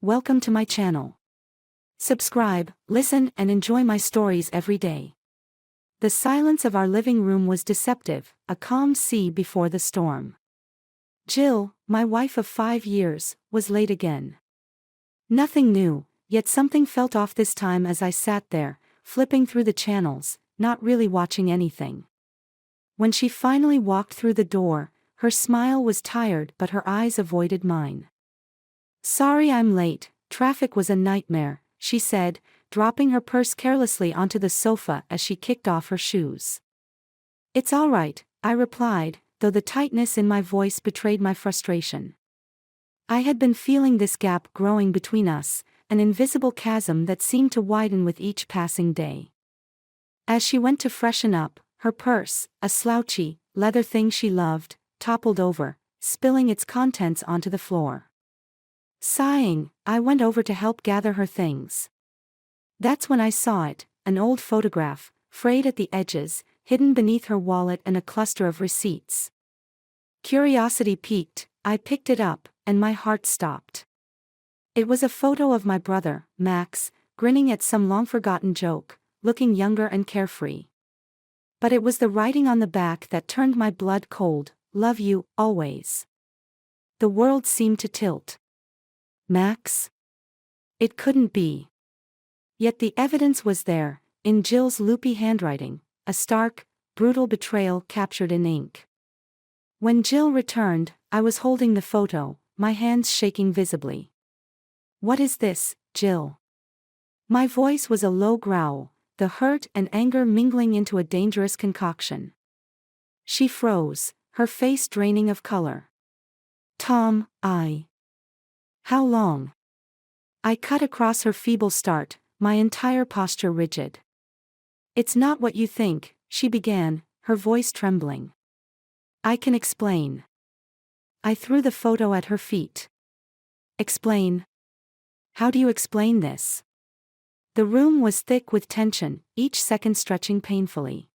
Welcome to my channel. Subscribe, listen, and enjoy my stories every day. The silence of our living room was deceptive, a calm sea before the storm. Jill, my wife of 5 years, was late again. Nothing new, yet something felt off this time as I sat there, flipping through the channels, not really watching anything. When she finally walked through the door, her smile was tired but her eyes avoided mine. "Sorry I'm late, traffic was a nightmare," she said, dropping her purse carelessly onto the sofa as she kicked off her shoes. "It's all right," I replied, though the tightness in my voice betrayed my frustration. I had been feeling this gap growing between us, an invisible chasm that seemed to widen with each passing day. As she went to freshen up, her purse, a slouchy, leather thing she loved, toppled over, spilling its contents onto the floor. Sighing, I went over to help gather her things. That's when I saw it, an old photograph, frayed at the edges, hidden beneath her wallet and a cluster of receipts. Curiosity piqued, I picked it up, and my heart stopped. It was a photo of my brother, Max, grinning at some long-forgotten joke, looking younger and carefree. But it was the writing on the back that turned my blood cold, "Love you, always." The world seemed to tilt. Max? It couldn't be. Yet the evidence was there, in Jill's loopy handwriting, a stark, brutal betrayal captured in ink. When Jill returned, I was holding the photo, my hands shaking visibly. "What is this, Jill?" My voice was a low growl, the hurt and anger mingling into a dangerous concoction. She froze, her face draining of color. "Tom, How long?" I cut across her feeble start, my entire posture rigid. "It's not what you think," she began, her voice trembling. "I can explain." I threw the photo at her feet. "Explain? How do you explain this?" The room was thick with tension, each second stretching painfully.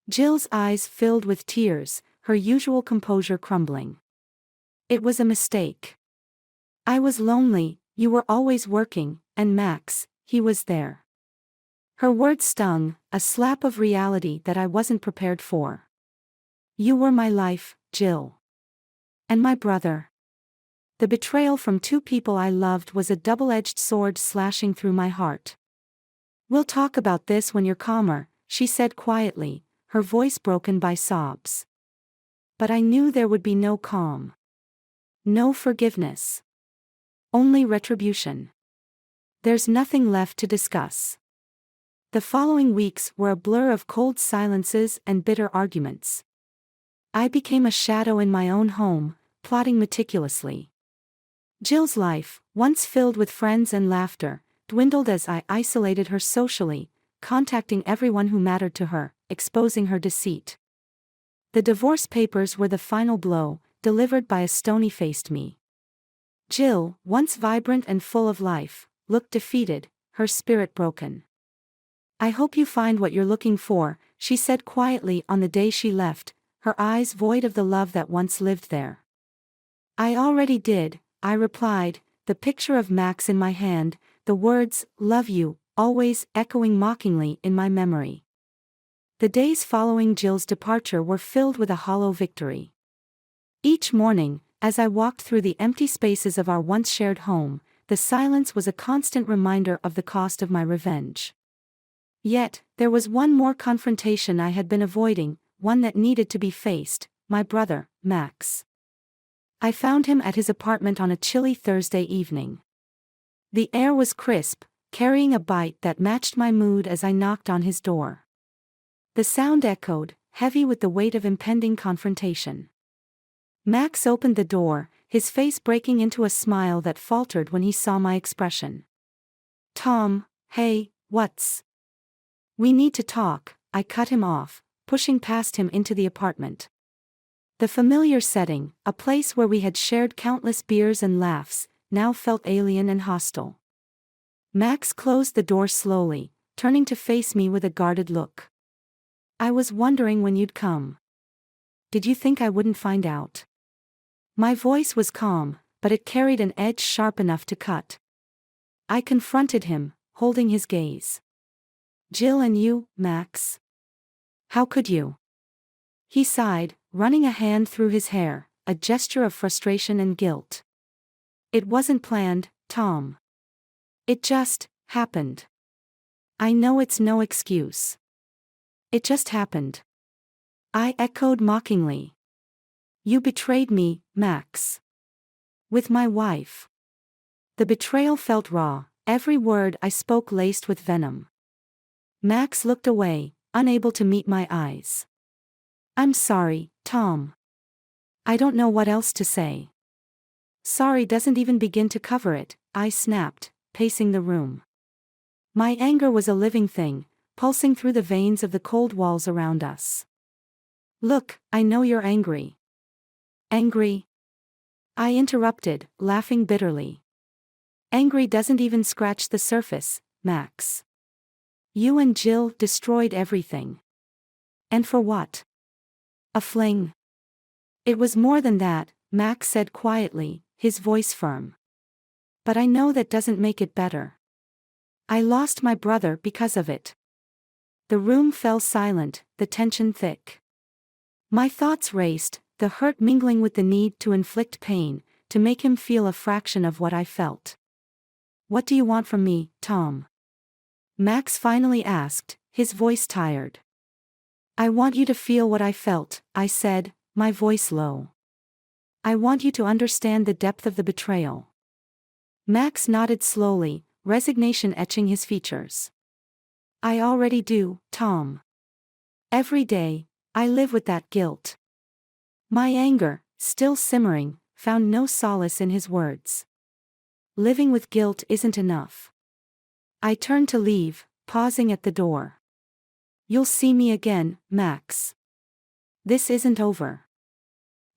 Jill's eyes filled with tears, her usual composure crumbling. "It was a mistake. I was lonely, you were always working, and Max, he was there." Her words stung, a slap of reality that I wasn't prepared for. "You were my life, Jill. And my brother." The betrayal from two people I loved was a double-edged sword slashing through my heart. "We'll talk about this when you're calmer," she said quietly, her voice broken by sobs. But I knew there would be no calm. No forgiveness. Only retribution. "There's nothing left to discuss." The following weeks were a blur of cold silences and bitter arguments. I became a shadow in my own home, plotting meticulously. Jill's life, once filled with friends and laughter, dwindled as I isolated her socially, contacting everyone who mattered to her, exposing her deceit. The divorce papers were the final blow, delivered by a stony-faced me. Jill, once vibrant and full of life, looked defeated, her spirit broken. "I hope you find what you're looking for," she said quietly on the day she left, her eyes void of the love that once lived there. "I already did," I replied, the picture of Max in my hand, the words, "Love you," always echoing mockingly in my memory. The days following Jill's departure were filled with a hollow victory. Each morning, as I walked through the empty spaces of our once shared home, the silence was a constant reminder of the cost of my revenge. Yet, there was one more confrontation I had been avoiding, one that needed to be faced: my brother, Max. I found him at his apartment on a chilly Thursday evening. The air was crisp, carrying a bite that matched my mood as I knocked on his door. The sound echoed, heavy with the weight of impending confrontation. Max opened the door, his face breaking into a smile that faltered when he saw my expression. "Tom, hey, what's—" "We need to talk," I cut him off, pushing past him into the apartment. The familiar setting, a place where we had shared countless beers and laughs, now felt alien and hostile. Max closed the door slowly, turning to face me with a guarded look. "I was wondering when you'd come. Did you think I wouldn't find out?" My voice was calm, but it carried an edge sharp enough to cut. I confronted him, holding his gaze. "Jill and you, Max? How could you?" He sighed, running a hand through his hair, a gesture of frustration and guilt. "It wasn't planned, Tom. It just happened. I know it's no excuse. It just happened." I echoed mockingly. "You betrayed me, Max. With my wife." The betrayal felt raw, every word I spoke laced with venom. Max looked away, unable to meet my eyes. "I'm sorry, Tom. I don't know what else to say." "Sorry doesn't even begin to cover it," I snapped, pacing the room. My anger was a living thing, pulsing through the veins of the cold walls around us. "Look, I know you're angry." "Angry?" I interrupted, laughing bitterly. "Angry doesn't even scratch the surface, Max. You and Jill destroyed everything. And for what? A fling?" "It was more than that," Max said quietly, his voice firm. "But I know that doesn't make it better. I lost my brother because of it." The room fell silent, the tension thick. My thoughts raced, the hurt mingling with the need to inflict pain, to make him feel a fraction of what I felt. "What do you want from me, Tom?" Max finally asked, his voice tired. "I want you to feel what I felt," I said, my voice low. "I want you to understand the depth of the betrayal." Max nodded slowly, resignation etching his features. "I already do, Tom. Every day, I live with that guilt." My anger, still simmering, found no solace in his words. Living with guilt isn't enough. I turned to leave, pausing at the door. "You'll see me again, Max. This isn't over."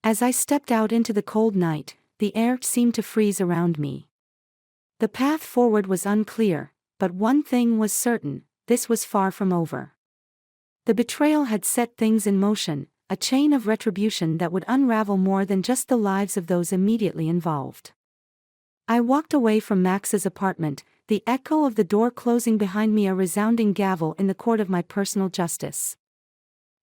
As I stepped out into the cold night, the air seemed to freeze around me. The path forward was unclear, but one thing was certain: this was far from over. The betrayal had set things in motion, a chain of retribution that would unravel more than just the lives of those immediately involved. I walked away from Max's apartment, the echo of the door closing behind me a resounding gavel in the court of my personal justice.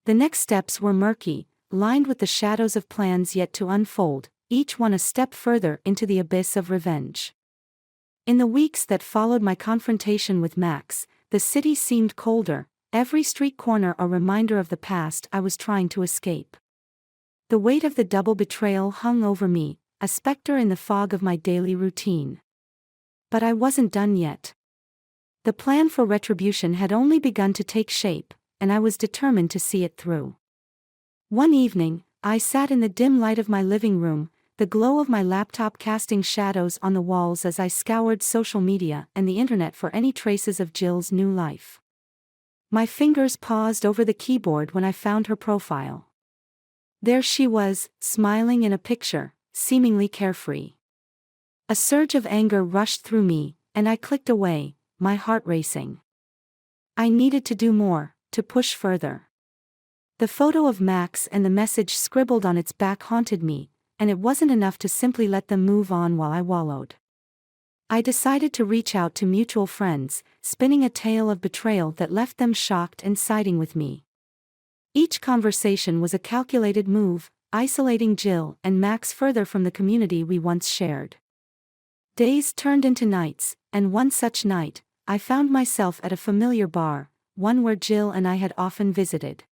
The next steps were murky, lined with the shadows of plans yet to unfold, each one a step further into the abyss of revenge. In the weeks that followed my confrontation with Max, the city seemed colder, every street corner a reminder of the past I was trying to escape. The weight of the double betrayal hung over me, a specter in the fog of my daily routine. But I wasn't done yet. The plan for retribution had only begun to take shape, and I was determined to see it through. One evening, I sat in the dim light of my living room, the glow of my laptop casting shadows on the walls as I scoured social media and the internet for any traces of Jill's new life. My fingers paused over the keyboard when I found her profile. There she was, smiling in a picture, seemingly carefree. A surge of anger rushed through me, and I clicked away, my heart racing. I needed to do more, to push further. The photo of Max and the message scribbled on its back haunted me, and it wasn't enough to simply let them move on while I wallowed. I decided to reach out to mutual friends, spinning a tale of betrayal that left them shocked and siding with me. Each conversation was a calculated move, isolating Jill and Max further from the community we once shared. Days turned into nights, and one such night, I found myself at a familiar bar, one where Jill and I had often visited.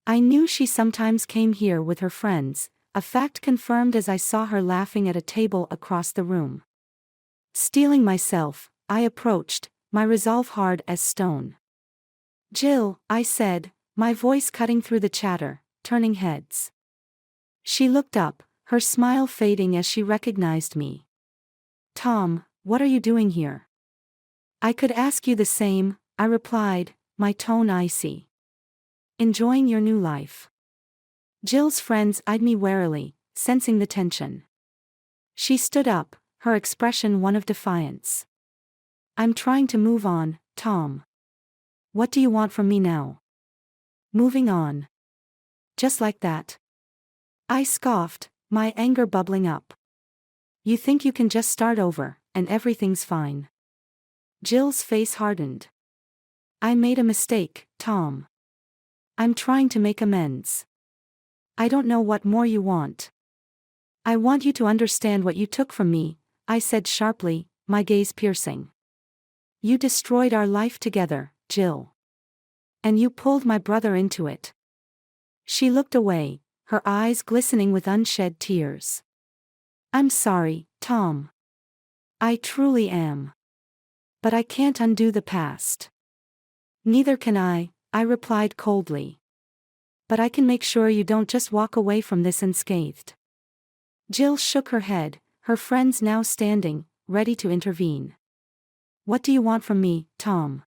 I knew she sometimes came here with her friends, a fact confirmed as I saw her laughing at a table across the room. Steeling myself, I approached, my resolve hard as stone. "Jill," I said, my voice cutting through the chatter, turning heads. She looked up, her smile fading as she recognized me. "Tom, what are you doing here?" "I could ask you the same," I replied, my tone icy. "Enjoying your new life?" Jill's friends eyed me warily, sensing the tension. She stood up, her expression one of defiance. "I'm trying to move on, Tom. What do you want from me now?" "Moving on. Just like that?" I scoffed, my anger bubbling up. You think you can just start over, and everything's fine. Jill's face hardened. I made a mistake, Tom. I'm trying to make amends. I don't know what more you want. I want you to understand what you took from me, I said sharply, my gaze piercing. You destroyed our life together, Jill. And you pulled my brother into it. She looked away, her eyes glistening with unshed tears. I'm sorry, Tom. I truly am. But I can't undo the past. Neither can I replied coldly. But I can make sure you don't just walk away from this unscathed. Jill shook her head, her friends now standing, ready to intervene. What do you want from me, Tom?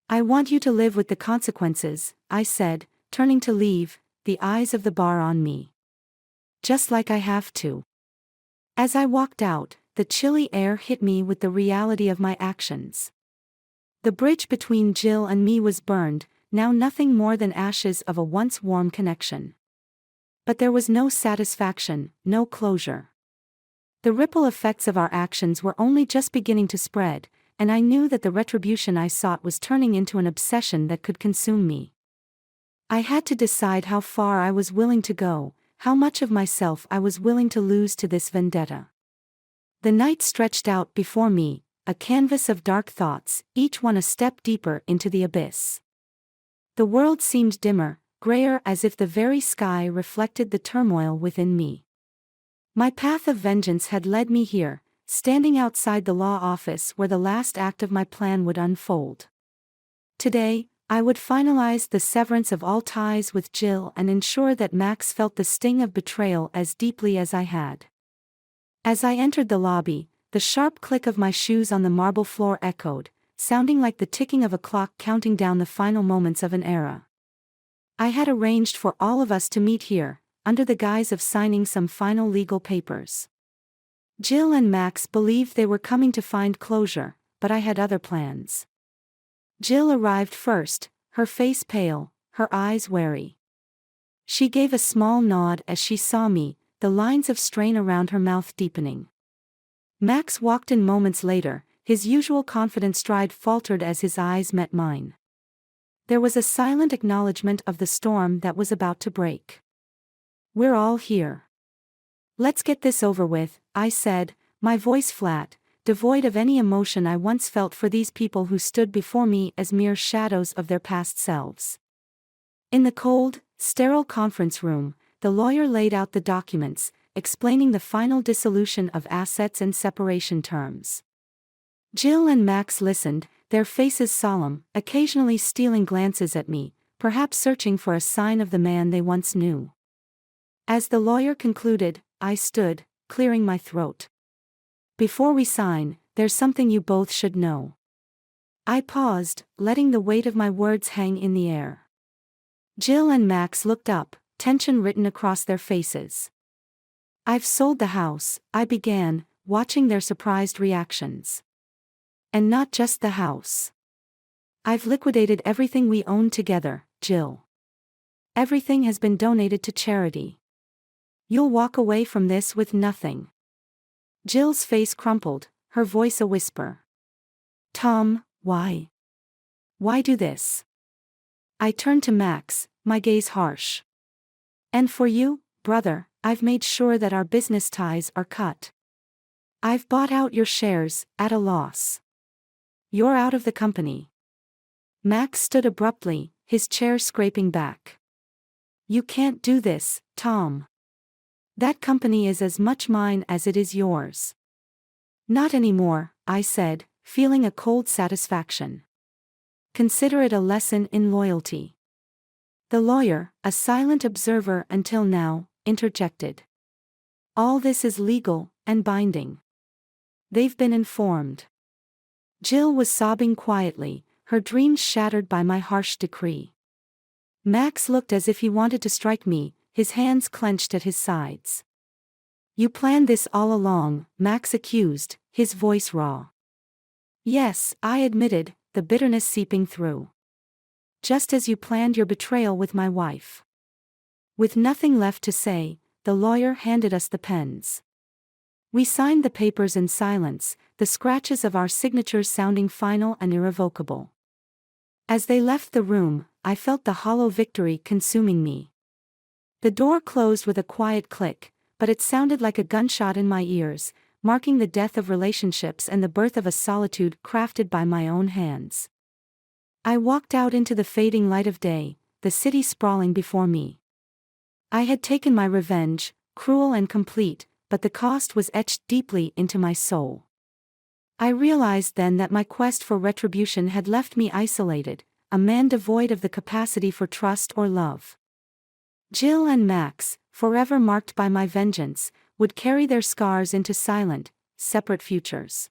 I want you to live with the consequences, I said, turning to leave, the eyes of the bar on me. Just like I have to. As I walked out, the chilly air hit me with the reality of my actions. The bridge between Jill and me was burned, now nothing more than ashes of a once warm connection. But there was no satisfaction, no closure. The ripple effects of our actions were only just beginning to spread, and I knew that the retribution I sought was turning into an obsession that could consume me. I had to decide how far I was willing to go, how much of myself I was willing to lose to this vendetta. The night stretched out before me, a canvas of dark thoughts, each one a step deeper into the abyss. The world seemed dimmer, grayer, as if the very sky reflected the turmoil within me. My path of vengeance had led me here, standing outside the law office where the last act of my plan would unfold. Today, I would finalize the severance of all ties with Jill and ensure that Max felt the sting of betrayal as deeply as I had. As I entered the lobby, the sharp click of my shoes on the marble floor echoed, sounding like the ticking of a clock counting down the final moments of an era. I had arranged for all of us to meet here, under the guise of signing some final legal papers. Jill and Max believed they were coming to find closure, but I had other plans. Jill arrived first, her face pale, her eyes wary. She gave a small nod as she saw me, the lines of strain around her mouth deepening. Max walked in moments later, his usual confident stride faltered as his eyes met mine. There was a silent acknowledgement of the storm that was about to break. We're all here. Let's get this over with, I said, my voice flat, devoid of any emotion I once felt for these people who stood before me as mere shadows of their past selves. In the cold, sterile conference room, the lawyer laid out the documents, explaining the final dissolution of assets and separation terms. Jill and Max listened, their faces solemn, occasionally stealing glances at me, perhaps searching for a sign of the man they once knew. As the lawyer concluded, I stood, clearing my throat. Before we sign, there's something you both should know. I paused, letting the weight of my words hang in the air. Jill and Max looked up, tension written across their faces. I've sold the house, I began, watching their surprised reactions. And not just the house. I've liquidated everything we own together, Jill. Everything has been donated to charity. You'll walk away from this with nothing. Jill's face crumpled, her voice a whisper. Tom, why? Why do this? I turned to Max, my gaze harsh. And for you, brother, I've made sure that our business ties are cut. I've bought out your shares, at a loss. You're out of the company. Max stood abruptly, his chair scraping back. You can't do this, Tom. That company is as much mine as it is yours. Not anymore, I said, feeling a cold satisfaction. Consider it a lesson in loyalty. The lawyer, a silent observer until now, interjected. All this is legal and binding. They've been informed. Jill was sobbing quietly, her dreams shattered by my harsh decree. Max looked as if he wanted to strike me, his hands clenched at his sides. You planned this all along, Max accused, his voice raw. Yes, I admitted, the bitterness seeping through. Just as you planned your betrayal with my wife. With nothing left to say, the lawyer handed us the pens. We signed the papers in silence, the scratches of our signatures sounding final and irrevocable. As they left the room, I felt the hollow victory consuming me. The door closed with a quiet click, but it sounded like a gunshot in my ears, marking the death of relationships and the birth of a solitude crafted by my own hands. I walked out into the fading light of day, the city sprawling before me. I had taken my revenge, cruel and complete, but the cost was etched deeply into my soul. I realized then that my quest for retribution had left me isolated, a man devoid of the capacity for trust or love. Jill and Max, forever marked by my vengeance, would carry their scars into silent, separate futures.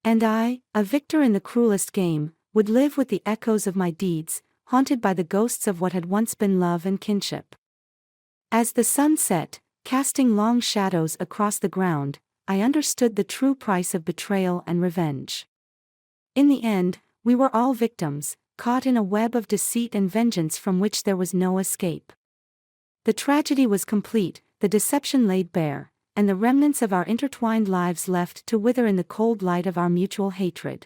And I, a victor in the cruelest game, would live with the echoes of my deeds, haunted by the ghosts of what had once been love and kinship. As the sun set, casting long shadows across the ground, I understood the true price of betrayal and revenge. In the end, we were all victims, caught in a web of deceit and vengeance from which there was no escape. The tragedy was complete, the deception laid bare, and the remnants of our intertwined lives left to wither in the cold light of our mutual hatred.